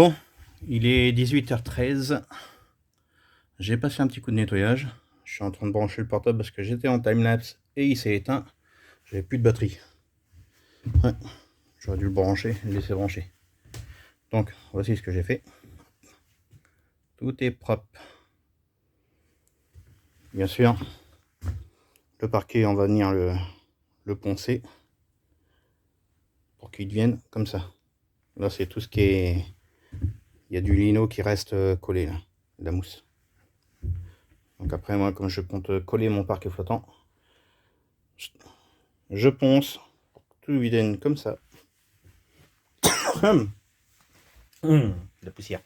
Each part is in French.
Bon, il est 18h13. J'ai passé un petit coup de nettoyage. Je suis en train de brancher le portable parce que j'étais en timelapse et il s'est éteint. J'avais plus de batterie. Ouais, j'aurais dû le brancher, le laisser brancher. Donc, voici ce que j'ai fait. Tout est propre. Bien sûr, le parquet, on va venir le poncer pour qu'il devienne comme ça. Là, c'est tout ce qui est... Il y a du lino qui reste collé, là, de la mousse. Donc après, moi, comme je compte coller mon parquet flottant, je ponce pour que tout vienne comme ça. La poussière.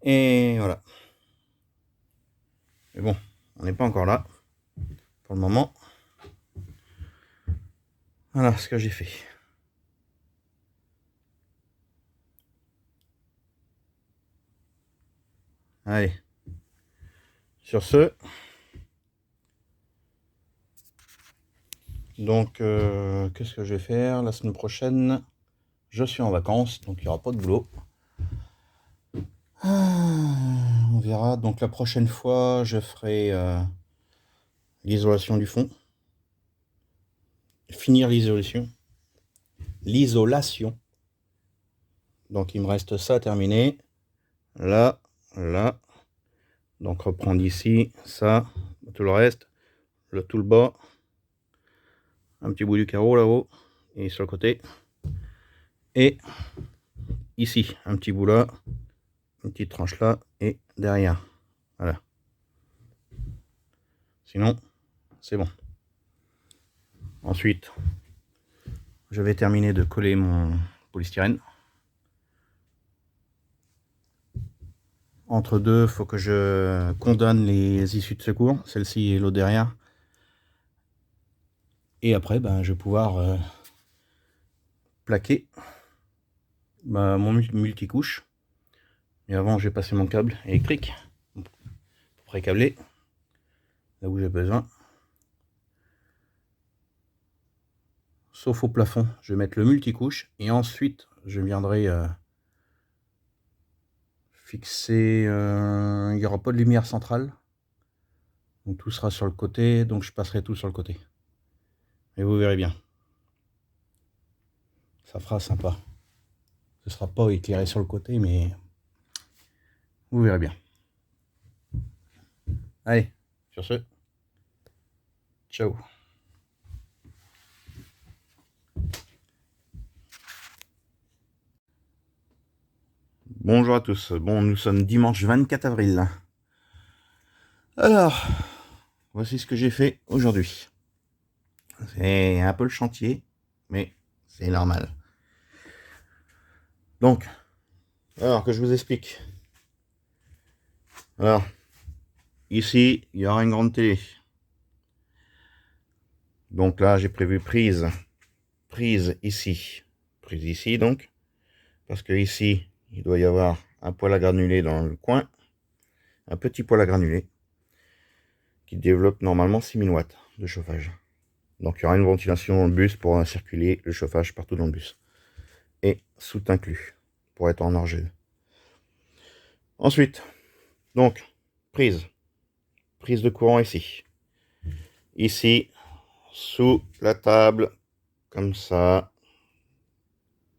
Et voilà. Mais bon, on n'est pas encore là. Pour le moment. Voilà ce que j'ai fait. Allez. Sur ce. Donc, qu'est-ce que je vais faire la semaine prochaine? Je suis en vacances, donc il n'y aura pas de boulot. On verra. Donc la prochaine fois, je ferai l'isolation du fond. Finir l'isolation. Donc il me reste ça à terminer. Là, là. Donc reprendre ici, ça, tout le reste, tout le bas. Un petit bout du carreau là-haut. Et sur le côté. Et ici, un petit bout là. Une petite tranche là. Et derrière. Voilà. Sinon, c'est bon. Ensuite, je vais terminer de coller mon polystyrène. Entre deux, il faut que je condamne les issues de secours, celle-ci et l'autre derrière. Et après, ben, je vais pouvoir plaquer mon multicouche. Mais avant, j'ai passé mon câble électrique pour pré-câbler là où j'ai besoin. Sauf au plafond, je vais mettre le multicouche et ensuite je viendrai fixer. Il n'y aura pas de lumière centrale, donc tout sera sur le côté, donc je passerai tout sur le côté. Et vous verrez bien, ça fera sympa. Ce sera pas éclairé sur le côté, mais vous verrez bien. Allez, sur ce, ciao. Bonjour à tous. Bon, nous sommes dimanche 24 avril. Alors, voici ce que j'ai fait aujourd'hui. C'est un peu le chantier, mais c'est normal. Donc, alors que je vous explique. Alors, ici, il y aura une grande télé. Donc là, j'ai prévu prise ici donc, parce que ici, il doit y avoir un poêle à granulés dans le coin, un petit poêle à granulés qui développe normalement 6000 watts de chauffage. Donc il y aura une ventilation dans le bus pour circuler le chauffage partout dans le bus. Et soute inclus, pour être en orgel. Ensuite, donc, prise de courant ici. Ici, sous la table, comme ça,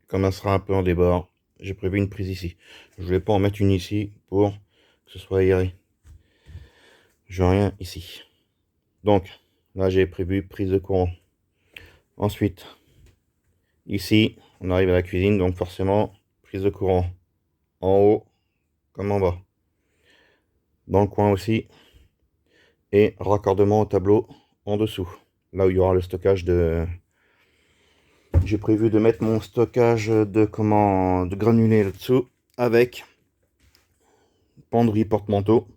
comme elle sera un peu en débord, j'ai prévu une prise ici. Je ne voulais pas en mettre une ici pour que ce soit aéré. Je n'ai rien ici. Donc, là j'ai prévu prise de courant. Ensuite, ici, on arrive à la cuisine, donc forcément, prise de courant en haut comme en bas. Dans le coin aussi. Et raccordement au tableau en dessous. Là où il y aura le stockage de... J'ai prévu de mettre mon stockage de granulés là-dessous avec penderie porte-manteau.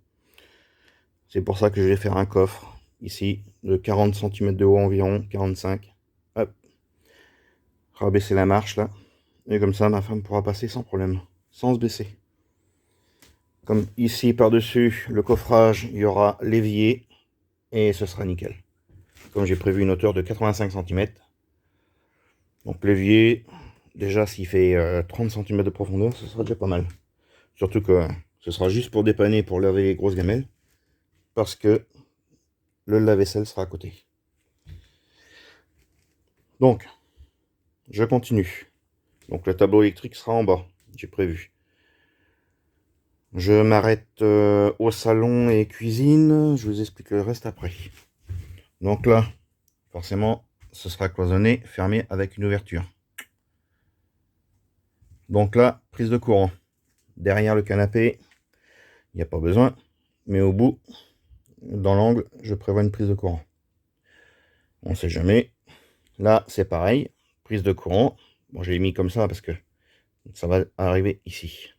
C'est pour ça que je vais faire un coffre ici de 40 cm de haut environ, 45. Hop. Rabaisser la marche là. Et comme ça, ma femme pourra passer sans problème, sans se baisser. Comme ici par-dessus le coffrage, il y aura l'évier et ce sera nickel. Comme j'ai prévu une hauteur de 85 cm. Donc l'évier déjà s'il fait 30 cm de profondeur, ce sera déjà pas mal. Surtout que ce sera juste pour dépanner, pour laver les grosses gamelles, parce que le lave-vaisselle sera à côté. Donc, je continue. Donc le tableau électrique sera en bas, j'ai prévu. Je m'arrête au salon et cuisine, je vous explique le reste après. Donc là, forcément, ce sera cloisonné, fermé avec une ouverture. Donc là, prise de courant. Derrière le canapé, il n'y a pas besoin, mais au bout, dans l'angle, je prévois une prise de courant. On ne sait jamais. Là, c'est pareil, prise de courant. Bon, j'ai mis comme ça parce que ça va arriver ici.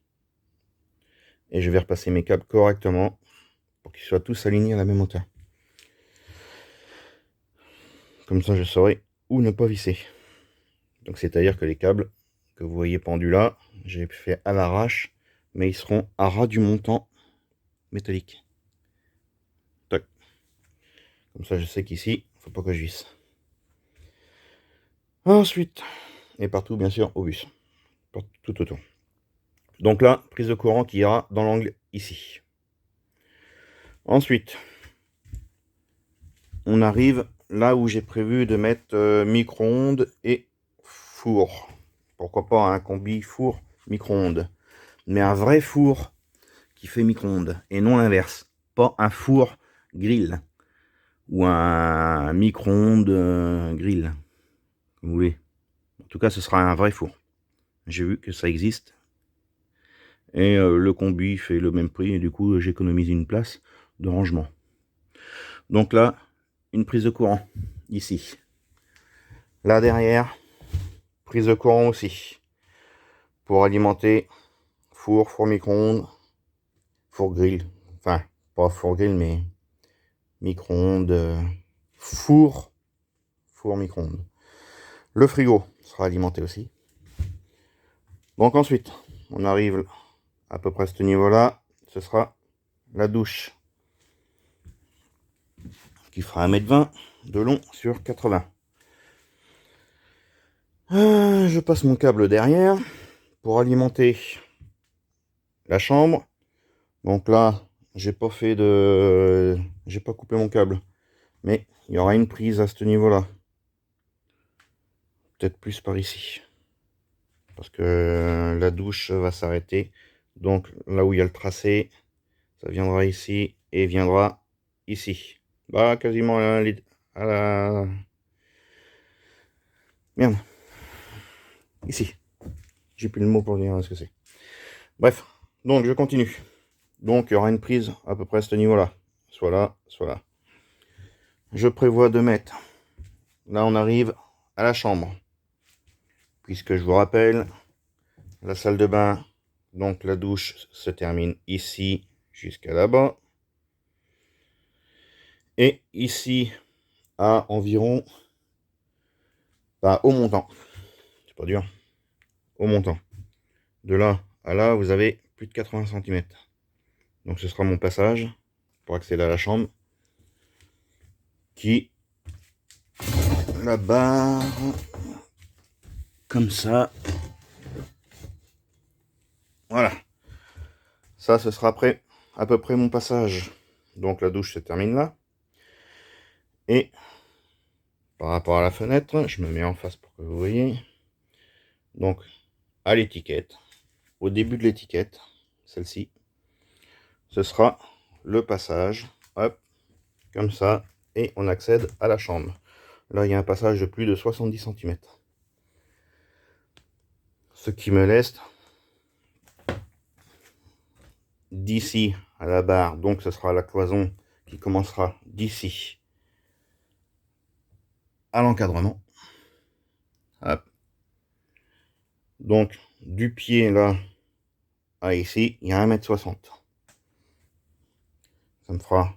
Et je vais repasser mes câbles correctement pour qu'ils soient tous alignés à la même hauteur. Comme ça, je saurai où ne pas visser. Donc, c'est-à-dire que les câbles que vous voyez pendus là, j'ai fait à l'arrache, mais ils seront à ras du montant métallique. Tac. Comme ça, je sais qu'ici, il ne faut pas que je visse. Ensuite, et partout, bien sûr, au bus. Tout autour. Donc là, prise de courant qui ira dans l'angle ici. Ensuite, on arrive là où j'ai prévu de mettre micro-ondes et four. Pourquoi pas un combi four micro-ondes. Mais un vrai four qui fait micro-ondes et non l'inverse. Pas un four grill ou un micro-ondes grill, comme vous voulez. En tout cas, ce sera un vrai four. J'ai vu que ça existe. Et le combi fait le même prix et du coup, j'économise une place de rangement. Donc là, une prise de courant ici. Là derrière, prise de courant aussi pour alimenter four micro-ondes, four grill. Enfin, pas four grill, mais micro-ondes, four micro-ondes. Le frigo sera alimenté aussi. Donc ensuite, on arrive à peu près à ce niveau-là. Ce sera la douche qui fera 1,20 m de long sur 80. Je passe mon câble derrière pour alimenter la chambre. Donc là, j'ai pas coupé mon câble, mais il y aura une prise à ce niveau-là. Peut-être plus par ici, parce que la douche va s'arrêter. Donc là où il y a le tracé, ça viendra ici et viendra ici. Bah quasiment à la... Merde. Ici. J'ai plus le mot pour dire ce que c'est. Bref, donc je continue. Donc il y aura une prise à peu près à ce niveau-là. Soit là, soit là. Je prévois de mettre... Là on arrive à la chambre. Puisque je vous rappelle, la salle de bain, donc la douche se termine ici jusqu'à là-bas. Et ici, à environ... Bah, au montant. C'est pas dur. Au montant. De là à là, vous avez plus de 80 cm. Donc ce sera mon passage pour accéder à la chambre. Qui... La barre... Comme ça. Voilà. Ça, ce sera après, à peu près mon passage. Donc la douche se termine là. Et par rapport à la fenêtre, je me mets en face pour que vous voyez. Donc à l'étiquette, au début de l'étiquette, celle-ci, ce sera le passage, hop, comme ça, et on accède à la chambre. Là, il y a un passage de plus de 70 cm. Ce qui me laisse d'ici à la barre, donc ce sera la cloison qui commencera d'ici à l'encadrement. Donc du pied là à ici, il y a 1,60 m. Ça me fera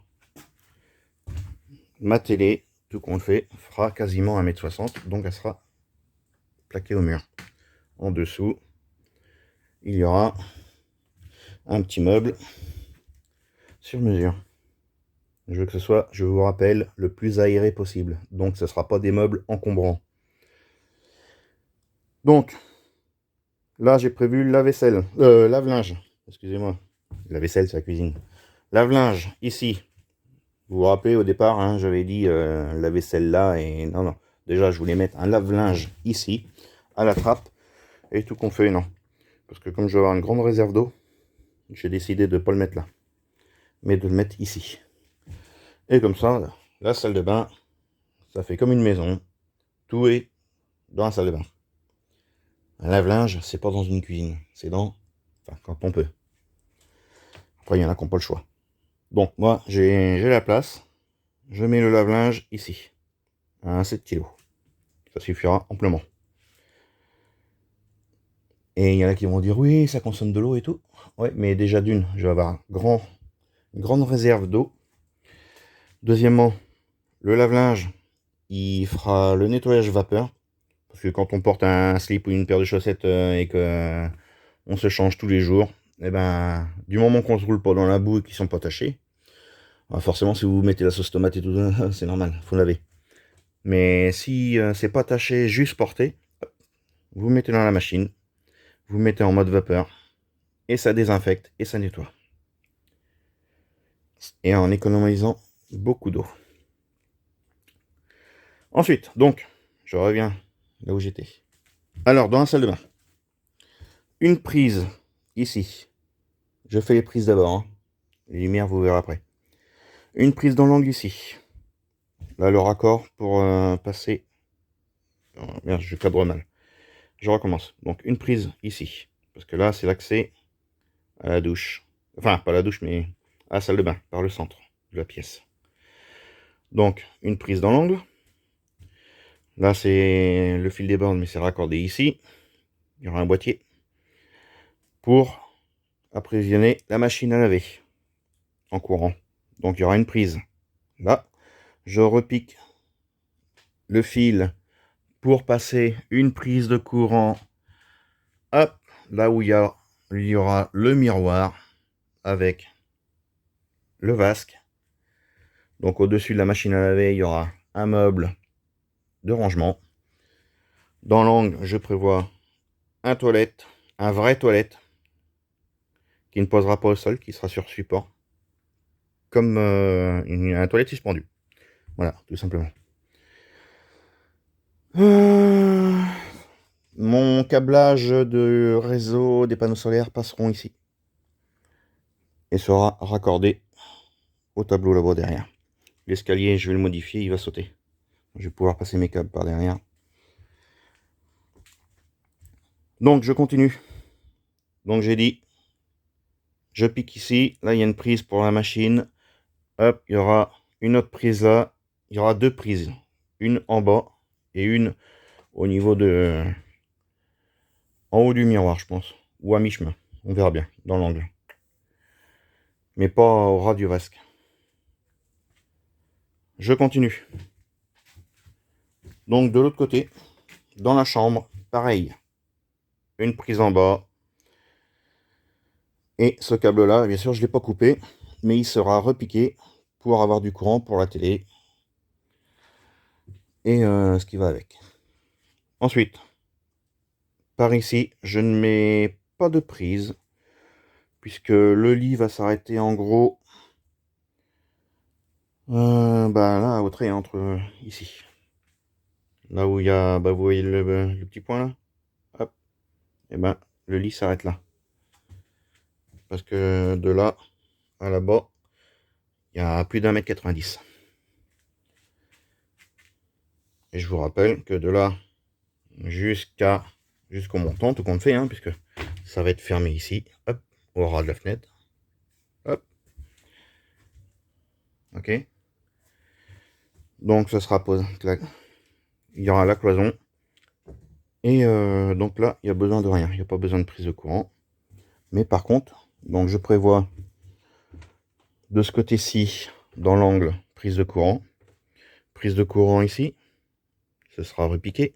ma télé, tout compte fait, fera quasiment 1,60 m, donc elle sera plaquée au mur. En dessous, il y aura un petit meuble sur mesure. Je veux que ce soit, je vous rappelle, le plus aéré possible. Donc ce ne sera pas des meubles encombrants. Donc, Là, j'ai prévu lave-vaisselle, lave-linge, excusez-moi. La vaisselle, c'est la cuisine. Lave-linge, ici. Vous vous rappelez, au départ, hein, j'avais dit la vaisselle là, et non, non. Déjà, je voulais mettre un lave-linge ici, à la trappe, et tout qu'on fait, non. Parce que comme je vais avoir une grande réserve d'eau, j'ai décidé de ne pas le mettre là, mais de le mettre ici. Et comme ça, la salle de bain, ça fait comme une maison. Tout est dans la salle de bain. Un lave-linge, c'est pas dans une cuisine, c'est dans... Enfin, quand on peut. Après, il y en a qui n'ont pas le choix. Donc, moi, j'ai la place. Je mets le lave-linge ici, à 7 kg. Ça suffira amplement. Et il y en a qui vont dire, oui, ça consomme de l'eau et tout. Ouais, mais déjà d'une, je vais avoir une grande réserve d'eau. Deuxièmement, le lave-linge, il fera le nettoyage vapeur. Parce que quand on porte un slip ou une paire de chaussettes et que on se change tous les jours, et ben, du moment qu'on se roule pas dans la boue et qu'ils sont pas tachés, forcément, si vous mettez la sauce tomate et tout, c'est normal, faut laver. Mais si c'est pas taché, juste porté, vous mettez dans la machine, vous mettez en mode vapeur, et ça désinfecte et ça nettoie. Et en économisant beaucoup d'eau. Ensuite, donc, je reviens là où j'étais. Alors, dans la salle de bain, une prise ici. Je fais les prises d'abord. Hein. Les lumières, vous verrez après. Une prise dans l'angle ici. Là, le raccord pour passer... Oh, merde, je cadre mal. Je recommence. Donc, une prise ici. Parce que là, c'est l'accès à la douche. Enfin, pas la douche, mais à la salle de bain, par le centre de la pièce. Donc, une prise dans l'angle. Là, c'est le fil des bornes, mais c'est raccordé ici. Il y aura un boîtier pour approvisionner la machine à laver en courant. Donc, il y aura une prise là. Je repique le fil pour passer une prise de courant. Hop, là où il y aura le miroir avec le vasque. Donc, au-dessus de la machine à laver, il y aura un meuble de rangement. Dans l'angle, je prévois un toilette, un vrai toilette qui ne posera pas au sol, qui sera sur support, comme un toilette suspendu. Voilà, tout simplement. Mon câblage de réseau des panneaux solaires passeront ici et sera raccordé au tableau là-bas derrière. L'escalier, je vais le modifier, il va sauter. Je vais pouvoir passer mes câbles par derrière. Donc, je continue. Donc, j'ai dit, je pique ici. Là, il y a une prise pour la machine. Hop, il y aura une autre prise là. Il y aura deux prises. Une en bas et une au niveau de... en haut du miroir, je pense. Ou à mi-chemin. On verra bien, dans l'angle. Mais pas au ras du vasque. Je continue. Donc, de l'autre côté, dans la chambre, pareil. Une prise en bas. Et ce câble-là, bien sûr, je ne l'ai pas coupé. Mais il sera repiqué pour avoir du courant pour la télé. Et ce qui va avec. Ensuite, par ici, je ne mets pas de prise. Puisque le lit va s'arrêter en gros... bah là, au trait entre ici. Là où il y a... Bah, vous voyez le petit point là. Hop. Et ben, le lit s'arrête là. Parce que de là à là-bas, il y a plus d'1 m 90. Et je vous rappelle que de là jusqu'au montant, tout compte fait, hein, puisque ça va être fermé ici, hop, au ras de la fenêtre. Hop. Ok. Donc ça sera posé. Il y aura la cloison. Et donc là, il n'y a besoin de rien. Il n'y a pas besoin de prise de courant. Mais par contre, donc je prévois de ce côté-ci, dans l'angle, prise de courant. Prise de courant ici. Ce sera repiqué.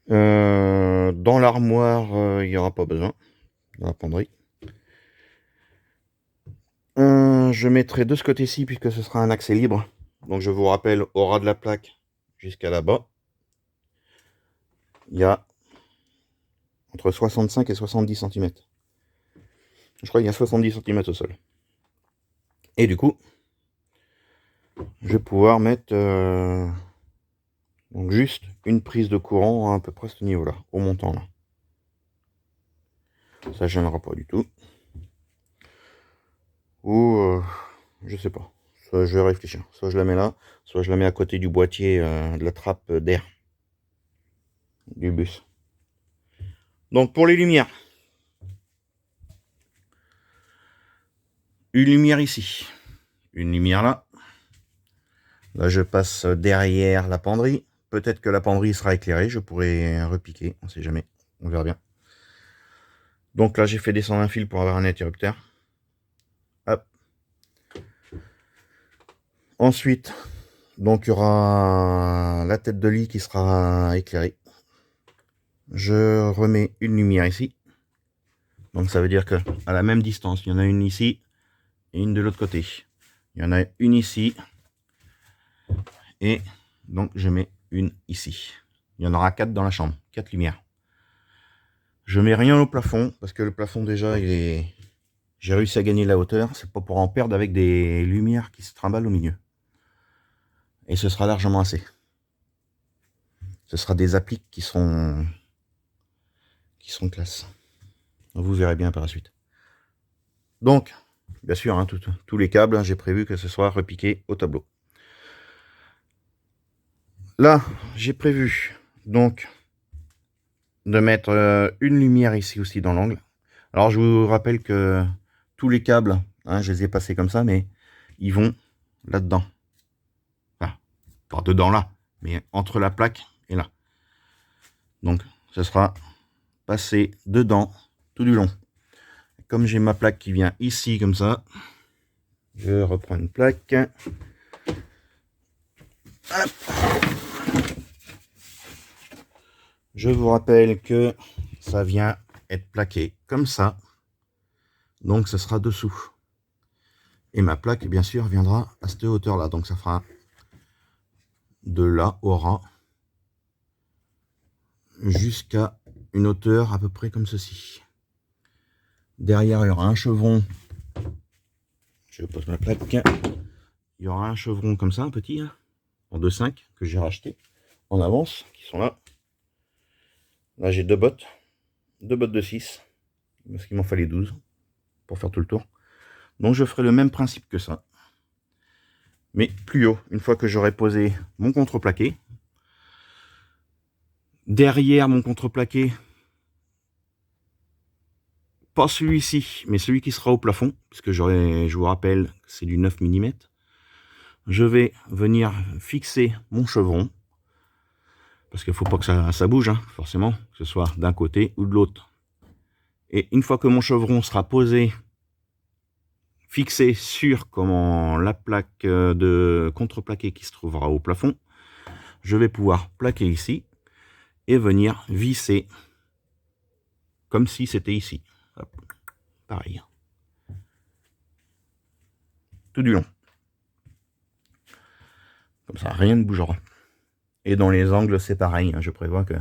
Dans l'armoire, il n'y aura pas besoin. Dans la penderie. Je mettrai de ce côté-ci, puisque ce sera un accès libre. Donc je vous rappelle, au ras de la plaque, jusqu'à là-bas, il y a entre 65 et 70 cm. Je crois qu'il y a 70 cm au sol. Et du coup, je vais pouvoir mettre donc juste une prise de courant à peu près à ce niveau-là, au montant là. Ça gênera pas du tout. Ou je sais pas. Soit je vais réfléchir. Soit je la mets là, soit je la mets à côté du boîtier de la trappe d'air du bus. Donc pour les lumières. Une lumière ici. Une lumière là. Là je passe derrière la penderie. Peut-être que la penderie sera éclairée. Je pourrais repiquer. On sait jamais. On verra bien. Donc là j'ai fait descendre un fil pour avoir un interrupteur. Hop. Ensuite, donc il y aura la tête de lit qui sera éclairée. Je remets une lumière ici. Donc ça veut dire que à la même distance, il y en a une ici et une de l'autre côté. Il y en a une ici et donc je mets une ici. Il y en aura 4 dans la chambre, 4 lumières. Je mets rien au plafond parce que le plafond déjà il est... J'ai réussi à gagner la hauteur. C'est pas pour en perdre avec des lumières qui se trimballent au milieu. Et ce sera largement assez. Ce sera des appliques qui sont classe. Vous verrez bien par la suite. Donc, bien sûr, hein, tous les câbles, hein, j'ai prévu que ce soit repiqué au tableau. Là, j'ai prévu donc de mettre une lumière ici aussi dans l'angle. Alors, je vous rappelle que tous les câbles, hein, je les ai passés comme ça, mais ils vont là-dedans. Enfin, pas dedans là, mais entre la plaque et là. Donc, ce sera passé dedans tout du long. Comme j'ai ma plaque qui vient ici comme ça, je reprends une plaque. Hop. Je vous rappelle que ça vient être plaqué comme ça. Donc ce sera dessous. Et ma plaque, bien sûr, viendra à cette hauteur-là. Donc ça fera de là au ras jusqu'à une hauteur à peu près comme ceci. Derrière, il y aura un chevron. Je pose ma plaque. Il y aura un chevron comme ça, un petit, hein, en 2,5 que j'ai racheté en avance, qui sont là. Là, j'ai deux bottes de 6, parce qu'il m'en fallait 12 pour faire tout le tour. Donc je ferai le même principe que ça, mais plus haut, une fois que j'aurai posé mon contreplaqué. Derrière mon contreplaqué, pas celui-ci, mais celui qui sera au plafond, parce que je vous rappelle, c'est du 9 mm. Je vais venir fixer mon chevron, parce qu'il ne faut pas que ça bouge, hein, forcément, que ce soit d'un côté ou de l'autre. Et une fois que mon chevron sera posé, fixé sur la plaque de contreplaqué qui se trouvera au plafond, je vais pouvoir plaquer ici et venir visser comme si c'était ici. Hop, pareil. Tout du long. Comme ça, rien ne bougera. Et dans les angles, c'est pareil. Je prévois que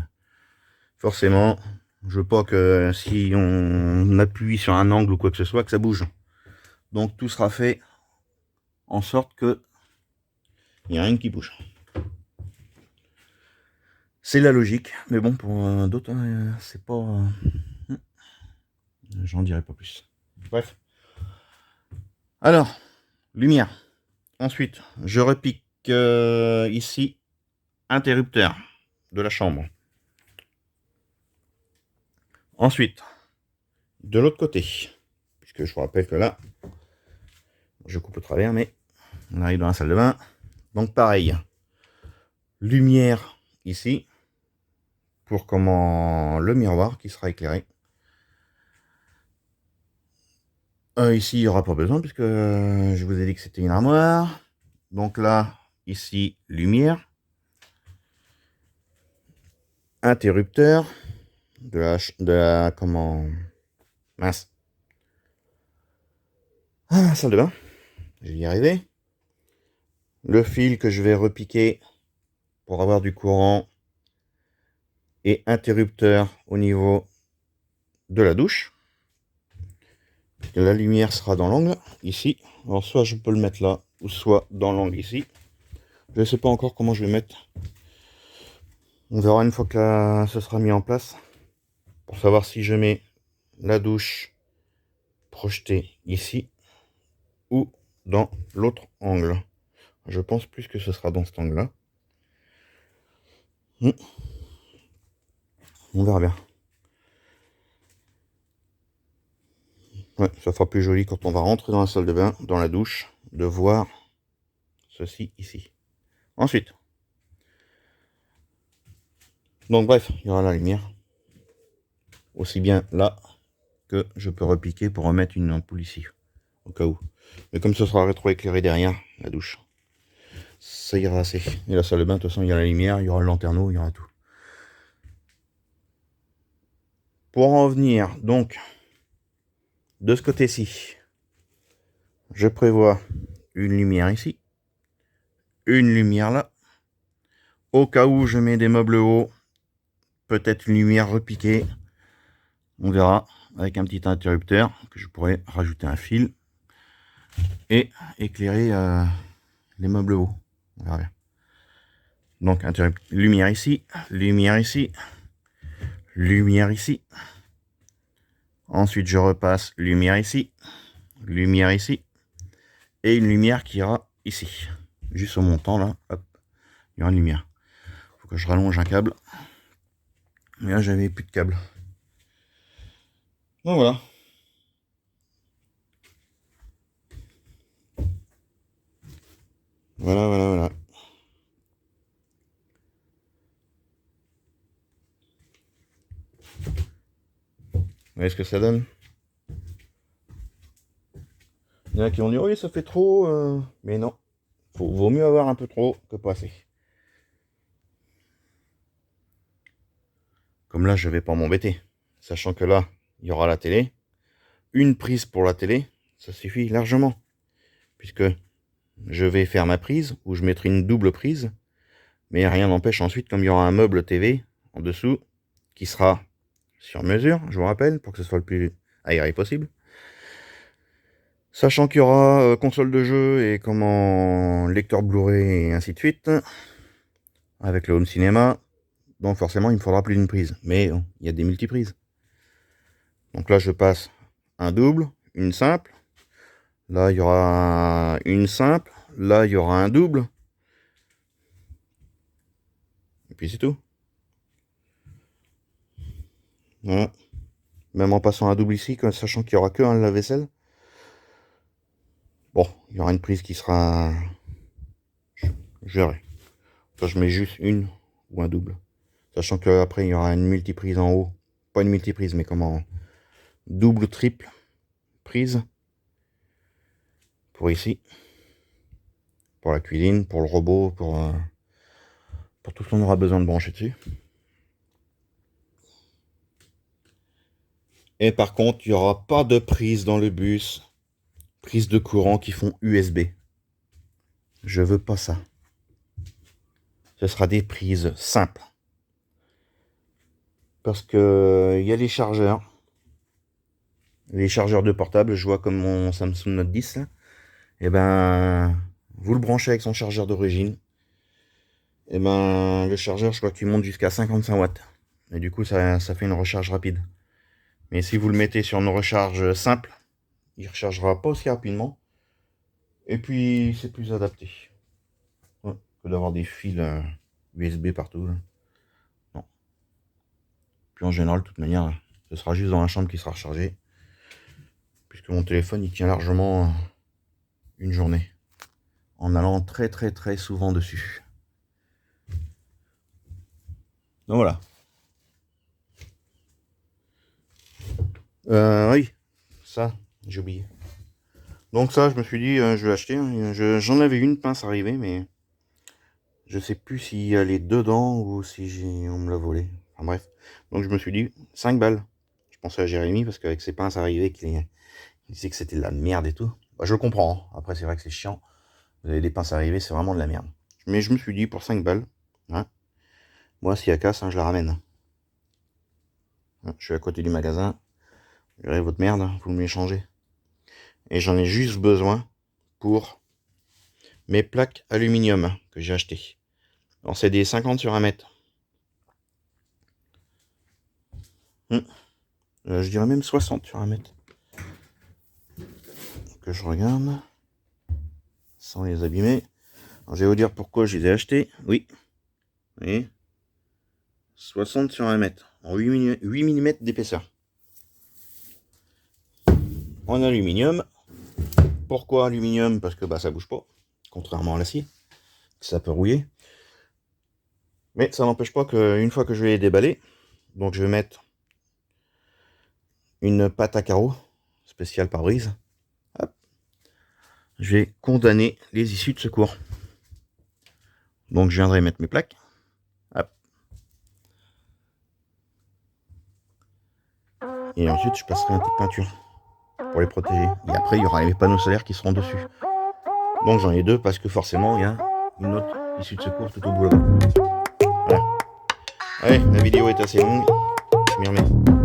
forcément, je veux pas que si on appuie sur un angle ou quoi que ce soit, que ça bouge. Donc tout sera fait en sorte que il n'y a rien qui bouge. C'est la logique, mais bon, pour d'autres, c'est pas... j'en dirai pas plus. Bref. Alors, lumière. Ensuite, je repique ici, interrupteur de la chambre. Ensuite, de l'autre côté, puisque je vous rappelle que là, je coupe au travers, mais on arrive dans la salle de bain. Donc pareil, lumière ici, pour le miroir qui sera éclairé. Ici, il n'y aura pas besoin, puisque je vous ai dit que c'était une armoire. Donc là, ici, lumière. Interrupteur mince. Salle de bain. Je vais y arriver. Le fil que je vais repiquer pour avoir du courant et interrupteur au niveau de la douche. La lumière sera dans l'angle, ici. Alors soit je peux le mettre là, ou soit dans l'angle ici. Je ne sais pas encore comment je vais mettre. On verra une fois que ce sera mis en place. Pour savoir si je mets la douche projetée ici, ou dans l'autre angle. Je pense plus que ce sera dans cet angle-là. On verra bien. Ouais, ça fera plus joli quand on va rentrer dans la salle de bain, dans la douche, de voir ceci ici. Ensuite, donc bref, il y aura la lumière. Aussi bien là que je peux repiquer pour remettre une ampoule ici, au cas où. Mais comme ce sera rétroéclairé derrière la douche, ça ira assez. Et la salle de bain, de toute façon, il y a la lumière, il y aura le lanterneau, il y aura tout. Pour en venir, donc, de ce côté-ci, je prévois une lumière ici, une lumière là. Au cas où je mets des meubles hauts, peut-être une lumière repiquée. On verra, avec un petit interrupteur que je pourrais rajouter un fil et éclairer les meubles hauts. On verra bien. Donc, lumière ici, lumière ici, lumière ici. Ensuite, je repasse lumière ici, et une lumière qui ira ici. Juste au montant, là, hop, il y aura une lumière. Il faut que je rallonge un câble. Mais là, j'avais plus de câble. Donc voilà. Voilà. Vous voyez ce que ça donne? Il y en a qui vont dire oui, ça fait trop, mais non. Vaut mieux avoir un peu trop que pas assez. Comme là, je vais pas m'embêter. Sachant que là, il y aura la télé. Une prise pour la télé, ça suffit largement. Puisque je vais faire ma prise, où je mettrai une double prise. Mais rien n'empêche ensuite, comme il y aura un meuble TV en dessous, qui sera sur mesure, je vous rappelle, pour que ce soit le plus aéré possible. Sachant qu'il y aura console de jeu et comment lecteur Blu-ray et ainsi de suite, avec le home cinéma, donc forcément il me faudra plus d'une prise. Mais il y a des multiprises. Donc là je passe un double, une simple, là il y aura une simple, là il y aura un double, et puis c'est tout. Voilà. Même en passant un double ici, sachant qu'il n'y aura qu'un lave-vaisselle. Bon, il y aura une prise qui sera... Je verrai. Enfin, je mets juste une ou un double. Sachant qu'après, il y aura une multiprise en haut. Pas une multiprise, mais comment... Double, triple prise. Pour ici. Pour la cuisine, pour le robot, pour tout ce qu'on aura besoin de brancher dessus. Et par contre, il n'y aura pas de prise dans le bus. Prise de courant qui font USB. Je veux pas ça. Ce sera des prises simples. Parce que il y a les chargeurs. Les chargeurs de portable, je vois comme mon Samsung Note 10 là. Et ben, vous le branchez avec son chargeur d'origine. Et ben, le chargeur, je crois qu'il monte jusqu'à 55 watts. Et du coup, ça fait une recharge rapide. Mais si vous le mettez sur une recharge simple, il ne rechargera pas aussi rapidement. Et puis, c'est plus adapté. Ouais, que d'avoir des fils USB partout. Là. Non. Puis en général, de toute manière, ce sera juste dans la chambre qui sera rechargé. Puisque mon téléphone, il tient largement une journée. En allant très souvent dessus. Donc voilà. Oui, ça, j'ai oublié. Donc ça, je me suis dit, je vais acheter. J'en avais une pince arrivée, mais je sais plus si elle est dedans ou si on me l'a volée. Enfin bref. Donc je me suis dit, 5 balles. Je pensais à Jérémy parce qu'avec ses pinces arrivées, il disait que c'était de la merde et tout. Bah, je le comprends. Après, c'est vrai que c'est chiant. Vous avez des pinces arrivées, c'est vraiment de la merde. Mais je me suis dit, pour 5 balles, hein, moi, si elle casse, hein, je la ramène. Hein, je suis à côté du magasin. Verrez votre merde, vous me l'échangez. Et j'en ai juste besoin pour mes plaques aluminium que j'ai acheté. Alors c'est des 50 sur 1 mètre. Je dirais même 60 sur 1 mètre. Que je regarde. Sans les abîmer. Alors, je vais vous dire pourquoi je les ai achetés. Oui. Vous voyez, 60 sur 1 mètre. En 8 mm d'épaisseur. En aluminium. Pourquoi aluminium? Parce que bah, ça bouge pas. Contrairement à l'acier. Ça peut rouiller. Mais ça n'empêche pas qu'une fois que je vais les déballer, donc je vais mettre une pâte à carreaux spéciale pare-brise. Je vais condamner les issues de secours. Donc je viendrai mettre mes plaques. Hop. Et ensuite je passerai un peu de peinture pour les protéger. Et après il y aura les panneaux solaires qui seront dessus. Donc j'en ai deux parce que forcément il y a une autre issue de secours tout au bout là-bas. Voilà. Allez, la vidéo est assez longue. Je m'y remets.